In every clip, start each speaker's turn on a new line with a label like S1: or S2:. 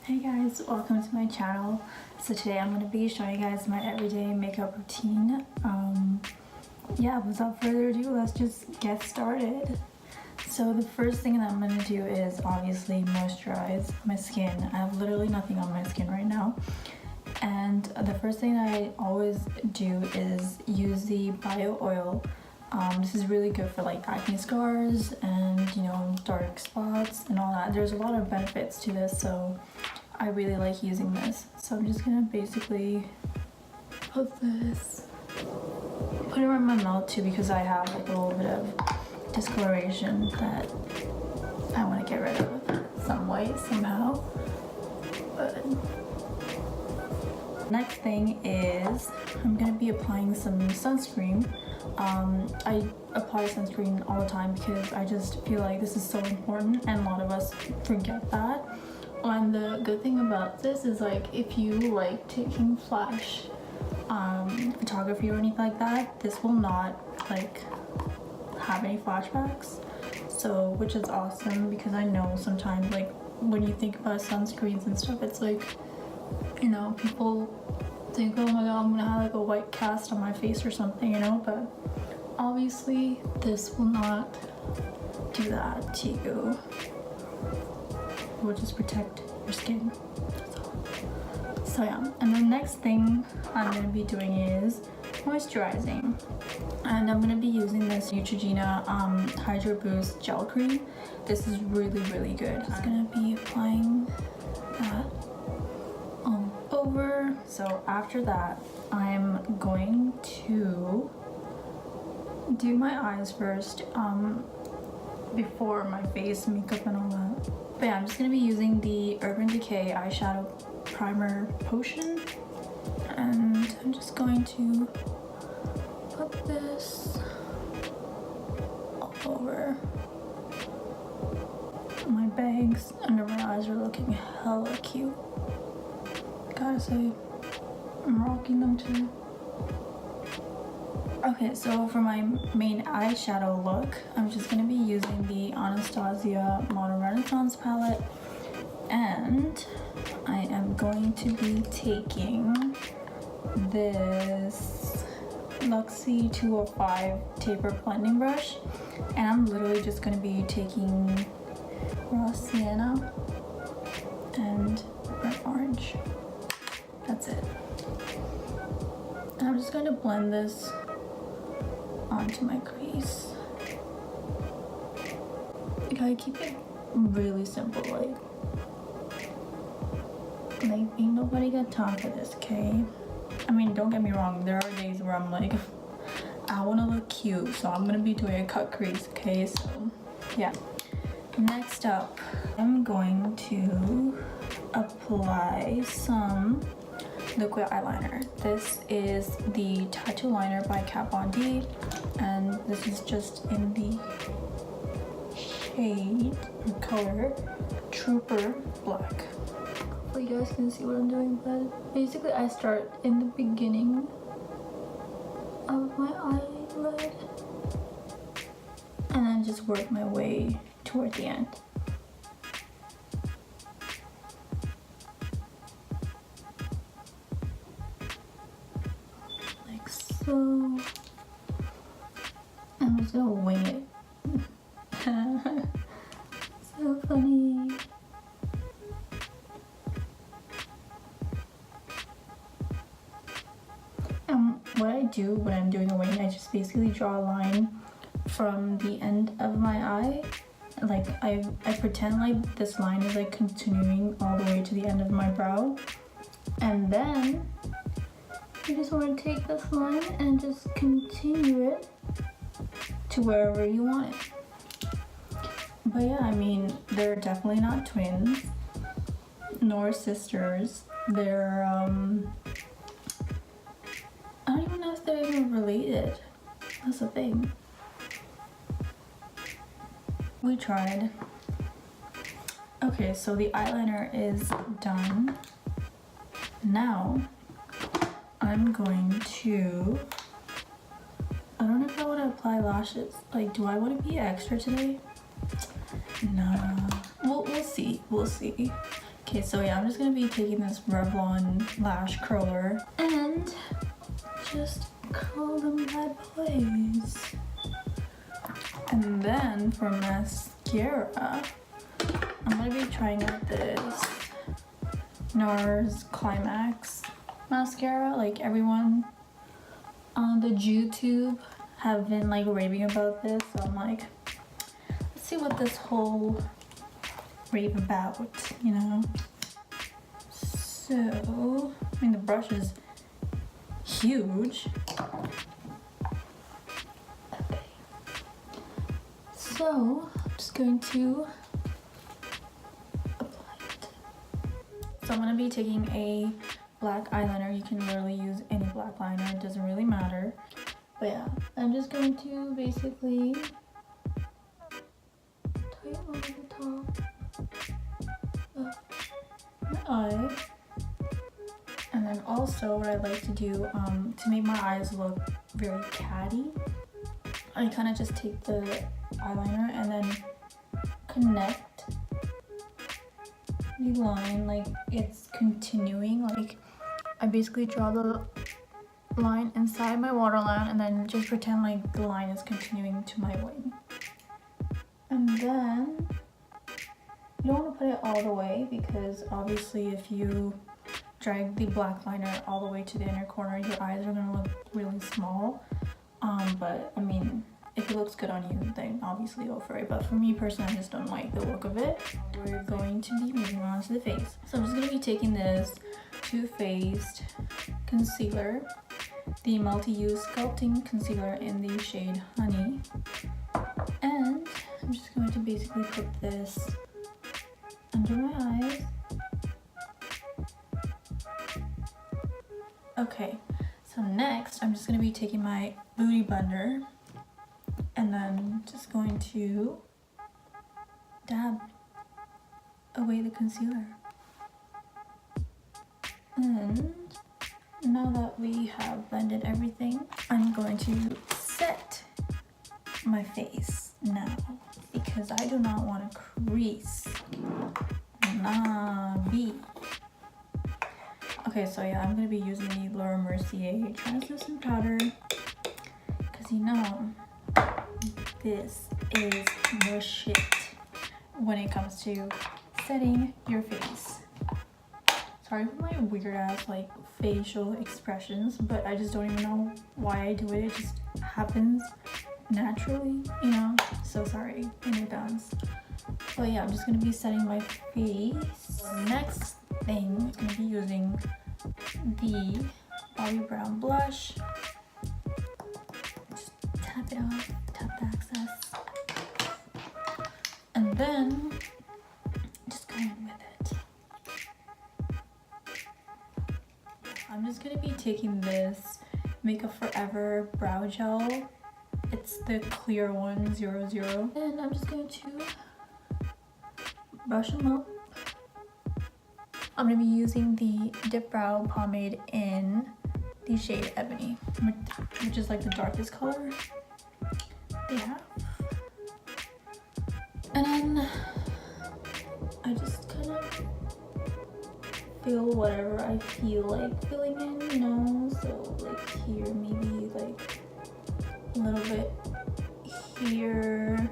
S1: Hey guys, welcome to my channel. So today I'm going to be showing you guys my everyday makeup routine. Yeah, without further ado, let's just get started. So the first thing that I'm going to do is obviously moisturize my skin. I have literally nothing on my skin right now. And the first thing that I always do is use the bio oil. This is really good for like acne scars and, you know, dark spots and all that. There's a lot of benefits to this, so I really like using this. So I'm just gonna basically put it around my mouth too, because I have like a little bit of discoloration that I want to get rid of some way, somehow. But next thing is I'm gonna be applying some sunscreen. I apply sunscreen all the time because I just feel like this is so important, and a lot of us forget that. And the good thing about this is, like, if you like taking flash photography or anything like that, this will not like have any flashbacks, so which is awesome, because I know sometimes like when you think about sunscreens and stuff, it's like, you know, people think, oh my god, I'm gonna have like a white cast on my face or something, you know, but obviously this will not do that to you. It will just protect your skin. So yeah, and the next thing I'm gonna be doing is moisturizing, and I'm gonna be using this Neutrogena Hydro Boost Gel Cream. This is really good. I'm gonna be applying that over. So after that, I'm going to do my eyes first, before my face makeup and all that. But yeah, I'm just gonna be using the Urban Decay eyeshadow primer potion, and I'm just going to put this all over my bags. Under my eyes are looking hella cute. Gotta say, I'm rocking them too. Okay, so for my main eyeshadow look, I'm just gonna be using the Anastasia Modern Renaissance palette, and I am going to be taking this Doucce 205 taper blending brush, and I'm literally just gonna be taking raw sienna and burnt orange. That's it. And I'm just going to blend this onto my crease. You gotta keep it really simple, like ain't nobody got time for this, okay? I mean, don't get me wrong, there are days where I'm like, I want to look cute, so I'm gonna be doing a cut crease, okay? So yeah. Next up, I'm going to apply some liquid eyeliner. This is the Tattoo Liner by Kat Von D, and this is just in the shade or color Trooper Black. So you guys can see what I'm doing, but basically I start in the beginning of my eyelid and then just work my way toward the end. So I'm just gonna wing it. So funny. What I do when I'm doing a wing, I just basically draw a line from the end of my eye. Like I pretend like this line is like continuing all the way to the end of my brow, and then you just want to take this line and just continue it to wherever you want it. But yeah, I mean, they're definitely not twins nor sisters. They're I don't even know if they're even related. That's the thing. We tried. Okay, so the eyeliner is done. Now I'm going to, I don't know if I want to apply lashes. Like, do I want to be extra today? No. We'll see. Okay, so yeah, I'm just gonna be taking this Revlon lash curler and just curl them bad boys. And then for mascara, I'm gonna be trying out this Nars Climax mascara. Like everyone on the YouTube have been like raving about this, so I'm like, let's see what this whole rave about, you know. So I mean, the brush is huge. Okay, so I'm just going to apply it. So I'm gonna be taking a black eyeliner. You can literally use any black liner, it doesn't really matter. But yeah, I'm just going to basically tighten over the top of my eye. And then also what I like to do to make my eyes look very catty, I kind of just take the eyeliner and then connect the line like it's continuing. Like I basically draw the line inside my waterline and then just pretend like the line is continuing to my wing. And then you don't want to put it all the way, because obviously if you drag the black liner all the way to the inner corner, your eyes are going to look really small. But I mean, if it looks good on you, then obviously go for it. But for me personally, I just don't like the look of it. We're going to be moving on to the face. So I'm just going to be taking this Too Faced concealer, the multi-use sculpting concealer in the shade Honey. And I'm just going to basically put this under my eyes. Okay, so next I'm just going to be taking my Booty Blender and then just going to dab away the concealer. And now that we have blended everything, I'm going to set my face now, because I do not want to crease. Nah, B. Okay, so yeah, I'm going to be using the Mercier translucent powder, because you know, this is the shit when it comes to setting your face. Sorry for my weird ass like facial expressions, but I just don't even know why I do it. It just happens naturally, you know? So sorry in advance. But yeah, I'm just going to be setting my face. Next thing, I'm going to be using the Bobbi Brown blush. Just tap it off, tap the excess. And then just go in with it. I'm just going to be taking this Makeup Forever brow gel. It's the clear one, 00. And I'm just going to brush them up. I'm going to be using the Dip Brow Pomade in the shade Ebony, which is like the darkest color they have. And then I just kind of fill whatever I feel like filling in, you know? So like here, maybe like a little bit here.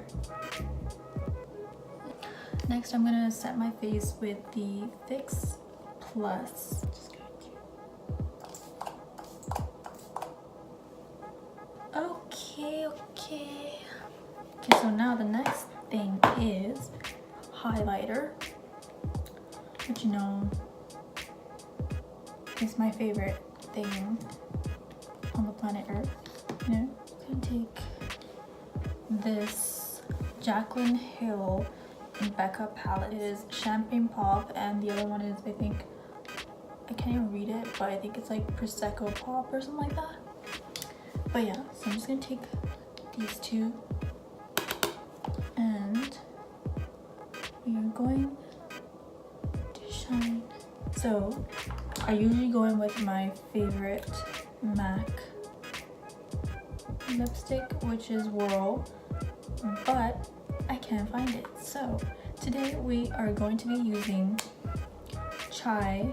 S1: Next, I'm gonna set my face with the Fix Plus. Okay, so now the next thing is highlighter, which you know is my favorite thing on the planet Earth. You know, I'm gonna take this Jaclyn Hill and Becca palette. It is Champagne Pop, and the other one is, I think, I can't even read it, but I think it's like Prosecco Pop or something like that. But yeah, so I'm just gonna take these two and we are going to shine. So I usually go in with my favorite MAC lipstick, which is Whirl, but I can't find it. So today we are going to be using Chai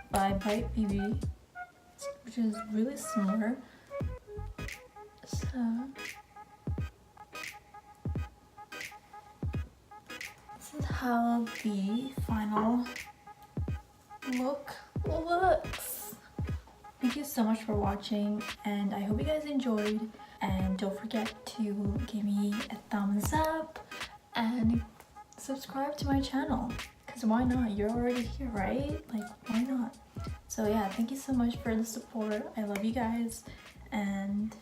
S1: by Bite BB, which is really similar. So this is how the final look looks. Thank you so much for watching, and I hope you guys enjoyed. And don't forget to give me a thumbs up and subscribe to my channel, because why not? You're already here, right? Like, why not? So yeah, thank you so much for the support. I love you guys, and